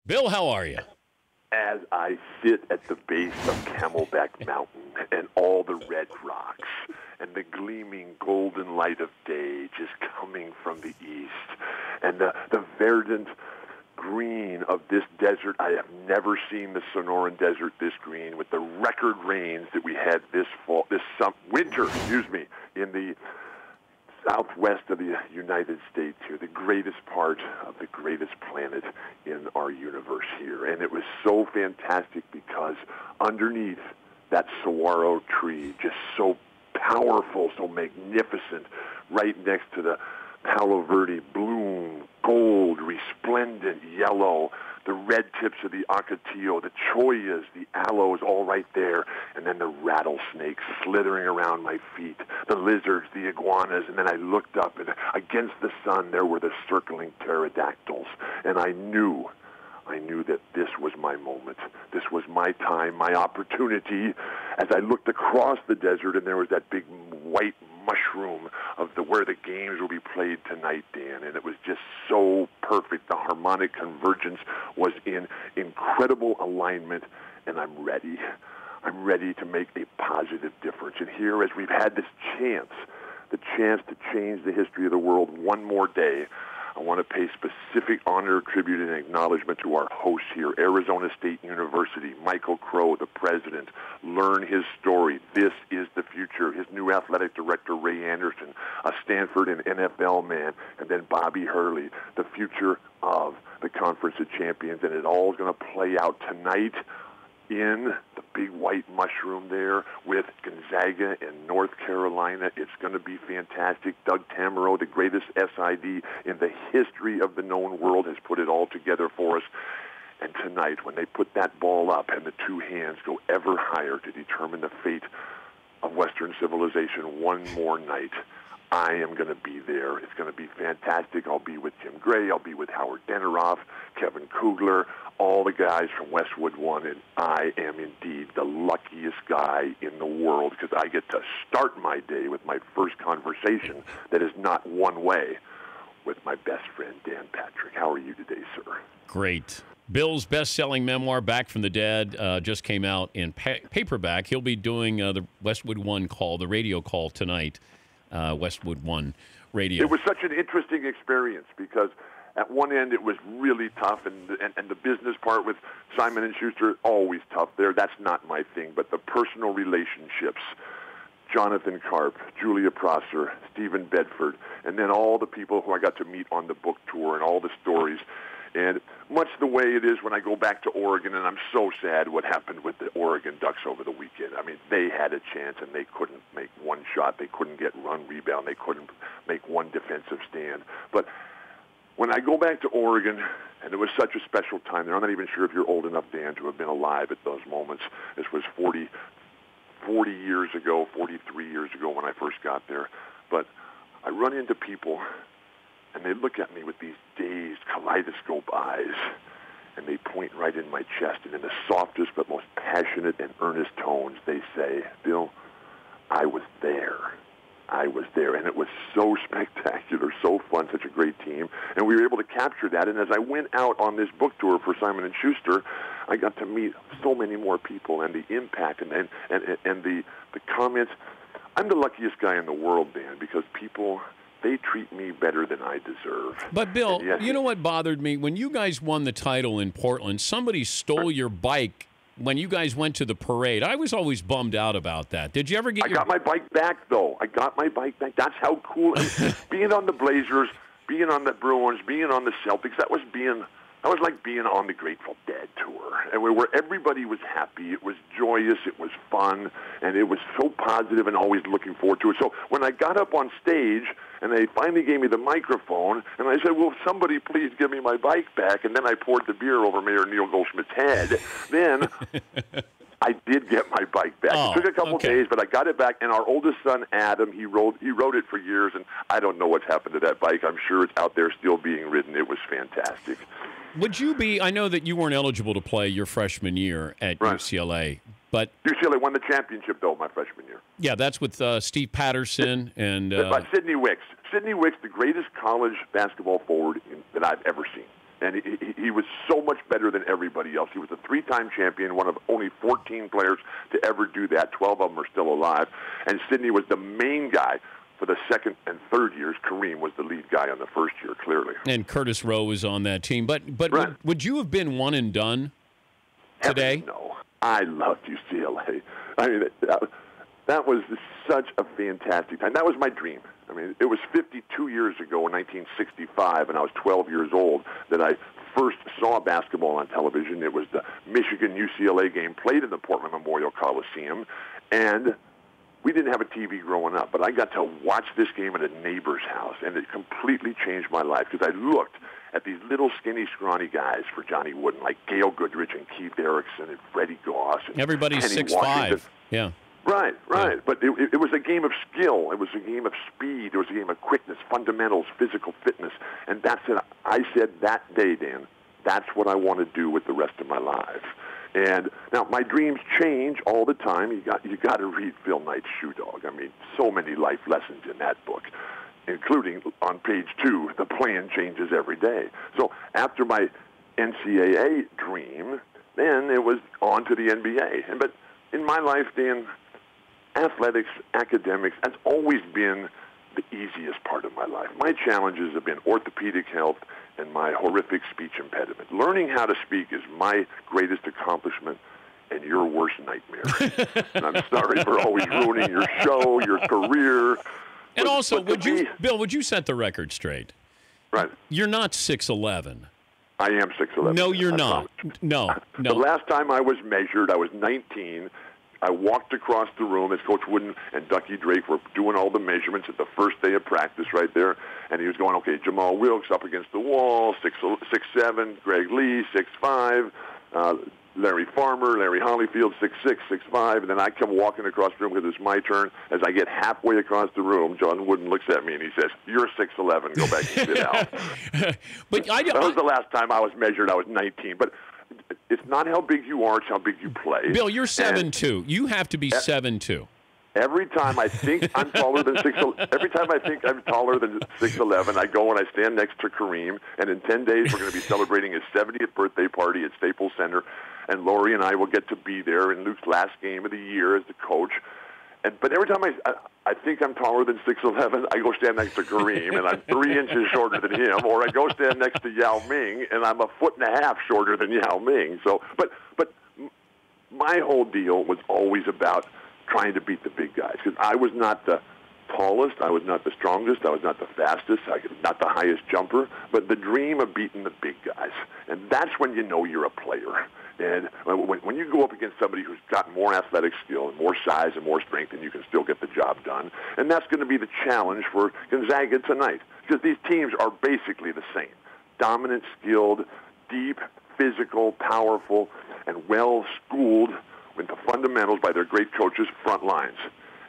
Bill, how are you? As I sit at the base of Camelback Mountain and all the red rocks and the gleaming golden light of day just coming from the east and the verdant green of this desert. I have never seen the Sonoran Desert this green with the record rains that we had this winter, in the southwest of the United States here, the greatest part of the greatest planet in our universe here. And it was so fantastic because underneath that saguaro tree, just so powerful, so magnificent, right next to the Palo Verde bloom, gold, resplendent yellow, the red tips of the ocotillo, the choyas, the aloes, all right there, and then the rattlesnakes slithering around my feet, the lizards, the iguanas, and then I looked up, and against the sun there were the circling pterodactyls, and I knew that this was my moment. This was my time, my opportunity. As I looked across the desert, and there was that big white mushroom of where the games will be played tonight, Dan, and it was just so perfect. The harmonic convergence was in incredible alignment, and I'm ready. I'm ready to make a positive difference. And here, as we've had this chance, the chance to change the history of the world one more day, I want to pay specific honor, tribute, and acknowledgement to our hosts here, Arizona State University, Michael Crow, the president. Learn his story. This is the future. His new athletic director, Ray Anderson, a Stanford and NFL man, and then Bobby Hurley, the future of the Conference of Champions. And it all is going to play out tonight in the big white mushroom there with Gonzaga and North Carolina. It's going to be fantastic. Doug Tamaro, the greatest SID in the history of the known world, has put it all together for us. And tonight, when they put that ball up and the two hands go ever higher to determine the fate of Western civilization one more night, I am going to be there. It's going to be fantastic. I'll be with Jim Gray. I'll be with Howard Deneroff, Kevin Kugler, all the guys from Westwood One, and I am indeed the luckiest guy in the world because I get to start my day with my first conversation that is not one way with my best friend, Dan Patrick. How are you today, sir? Great. Bill's best-selling memoir, Back from the Dead, just came out in paperback. He'll be doing the Westwood One call, the radio call tonight. Westwood One Radio. It was such an interesting experience because at one end it was really tough, and the business part with Simon & Schuster, always tough there. That's not my thing, but the personal relationships, Jonathan Karp, Julia Prosser, Stephen Bedford, and then all the people who I got to meet on the book tour and all the stories. And much the way it is when I go back to Oregon, and I'm so sad what happened with the Oregon Ducks over the weekend. I mean, they had a chance, and they couldn't make one shot. They couldn't get run, rebound. They couldn't make one defensive stand. But when I go back to Oregon, and it was such a special time there, I'm not even sure if you're old enough, Dan, to have been alive at those moments. This was 40 years ago, 43 years ago when I first got there. But I run into people, and they look at me with these dazed kaleidoscope eyes, and they point right in my chest, and in the softest but most passionate and earnest tones, they say, Bill, I was there. I was there, and it was so spectacular, so fun, such a great team, and we were able to capture that. And as I went out on this book tour for Simon & Schuster, I got to meet so many more people, and the impact and the comments. I'm the luckiest guy in the world, Dan, because people, they treat me better than I deserve. But, Bill, you know what bothered me? When you guys won the title in Portland, somebody stole your bike when you guys went to the parade. I was always bummed out about that. Did you ever get I got my bike back, though. I got my bike back. That's how cool. Being on the Blazers, being on the Bruins, being on the Celtics, that was like being on the Grateful Dead tour, and where everybody was happy. It was joyous, it was fun, and it was so positive and always looking forward to it. So when I got up on stage and they finally gave me the microphone, and I said, will somebody please give me my bike back? And then I poured the beer over Mayor Neil Goldschmidt's head. Then I did get my bike back. It took a couple days, but I got it back. And our oldest son, Adam, he rode it for years, and I don't know what's happened to that bike. I'm sure it's out there still being ridden. It was fantastic. Would you be, I know that you weren't eligible to play your freshman year at UCLA, but UCLA won the championship, though, my freshman year. Yeah, that's with Steve Patterson and Sidney Wicks. Sidney Wicks, the greatest college basketball forward that I've ever seen. And he was so much better than everybody else. He was a 3-time champion, one of only 14 players to ever do that. 12 of them are still alive. And Sidney was the main guy for the second and third years. Kareem was the lead guy on the first year, clearly. And Curtis Rowe was on that team. But right. would you have been one and done today? No. I loved UCLA. I mean, that was such a fantastic time. That was my dream. I mean, it was 52 years ago in 1965, and I was 12 years old, that I first saw basketball on television. It was the Michigan-UCLA game played in the Portland Memorial Coliseum, and we didn't have a TV growing up, but I got to watch this game at a neighbor's house, and it completely changed my life because I looked at these little skinny, scrawny guys for Johnny Wooden, like Gail Goodrich and Keith Erickson and Freddie Goss. And everybody's Kenny 6'5". Washington. Yeah. Right. Yeah. But it was a game of skill. It was a game of speed. It was a game of quickness, fundamentals, physical fitness. And that's it. I said that day, Dan, that's what I want to do with the rest of my life. And now my dreams change all the time. You got to read Phil Knight's Shoe Dog. I mean, so many life lessons in that book, including on page 2, the plan changes every day. So after my NCAA dream, then it was on to the NBA. But in my life, Dan, athletics, academics, has always been the easiest part of my life. My challenges have been orthopedic health and my horrific speech impediment. Learning how to speak is my greatest accomplishment and your worst nightmare. And I'm sorry for always ruining your show, your career. And also, Bill, would you set the record straight? Right. You're not 6'11". I am 6'11". No, you're not. No. The last time I was measured, I was 19. I walked across the room as Coach Wooden and Ducky Drake were doing all the measurements at the first day of practice right there. And he was going, okay, Jamal Wilkes up against the wall, 6'7", Greg Lee, 6'5", Larry Farmer, Larry Holyfield, 6'6", 6'5", and then I come walking across the room because it's my turn. As I get halfway across the room, John Wooden looks at me and he says, "You're 6'11", go back and sit down." That was the last time I was measured. I was 19. But it's not how big you are, it's how big you play. Bill, you're 7'2". You have to be 7'2". Every time I think I'm taller than 6'11", every time I think I'm taller than 6'11", I go and I stand next to Kareem, and in 10 days we're going to be celebrating his 70th birthday party at Staples Center, and Lori and I will get to be there in Luke's last game of the year as the coach. But every time I think I'm taller than 6'11", I go stand next to Kareem, and I'm 3 inches shorter than him, or I go stand next to Yao Ming, and I'm 1.5 feet shorter than Yao Ming. So, but my whole deal was always about trying to beat the big guys, because I was not the tallest, I was not the strongest, I was not the fastest, I was not the highest jumper, but the dream of beating the big guys. And that's when you know you're a player. And when you go up against somebody who's got more athletic skill and more size and more strength, and you can still get the job done. And that's going to be the challenge for Gonzaga tonight, because these teams are basically the same. Dominant, skilled, deep, physical, powerful, and well-schooled with the fundamentals by their great coaches, front lines.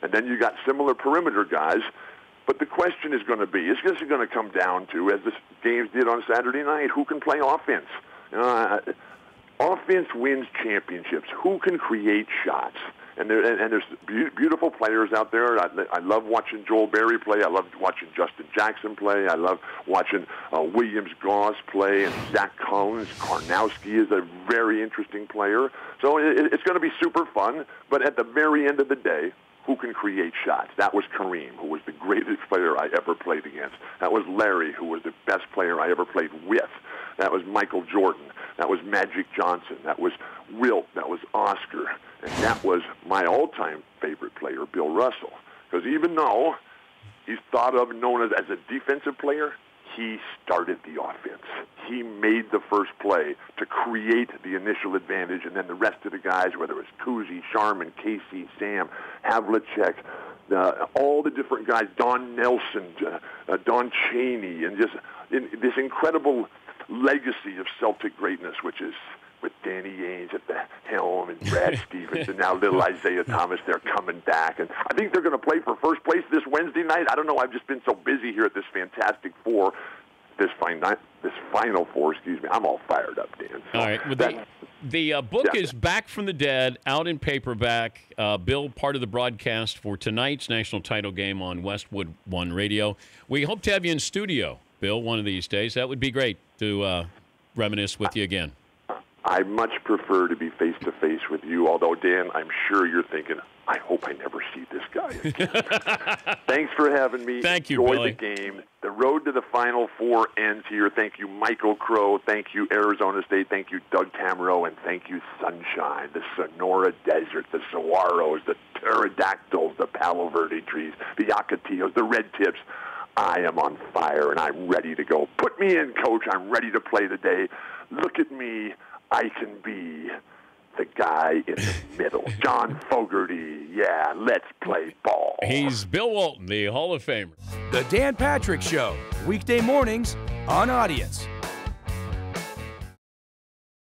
And then you got similar perimeter guys. But the question is going to be, it's just going to come down to, as the games did on Saturday night, who can play offense? Offense wins championships. Who can create shots? And there's beautiful players out there. I love watching Joel Berry play. I love watching Justin Jackson play. I love watching Williams Goss play, and Zach Collins. Karnowski is a very interesting player. So it's going to be super fun. But at the very end of the day, who can create shots? That was Kareem, who was the greatest player I ever played against. That was Larry, who was the best player I ever played with. That was Michael Jordan. That was Magic Johnson. That was Wilt. That was Oscar. And that was my all-time favorite player, Bill Russell. Because even though he's thought of and known as a defensive player, he started the offense. He made the first play to create the initial advantage, and then the rest of the guys, whether it was Cousy, Sharman, Casey, Sam, Havlicek, all the different guys, Don Nelson, Don Chaney, and just this incredible legacy of Celtic greatness, which is with Danny Ainge at the helm and Brad Stevens and now little Isaiah Thomas. They're coming back. And I think they're going to play for first place this Wednesday night. I don't know. I've just been so busy here at this Fantastic Four, this Final Four, excuse me. I'm all fired up, Dan. So all right. Well, the book is Back from the Dead, out in paperback. Bill, part of the broadcast for tonight's national title game on Westwood One Radio. We hope to have you in studio, Bill, one of these days. That would be great to reminisce with you again. I much prefer to be face-to-face with you, although, Dan, I'm sure you're thinking, I hope I never see this guy again. Thanks for having me. Thank you, Enjoy Billy. the game. The road to the Final Four ends here. Thank you, Michael Crow. Thank you, Arizona State. Thank you, Doug Tamaro. And thank you, Sunshine, the Sonora Desert, the saguaros, the pterodactyls, the Palo Verde trees, the ocotillos, the red tips. I am on fire, and I'm ready to go. Put me in, Coach. I'm ready to play the day. Look at me. I can be the guy in the middle. John Fogerty. Yeah, let's play ball. He's Bill Walton, the Hall of Famer. The Dan Patrick Show, weekday mornings on Audience.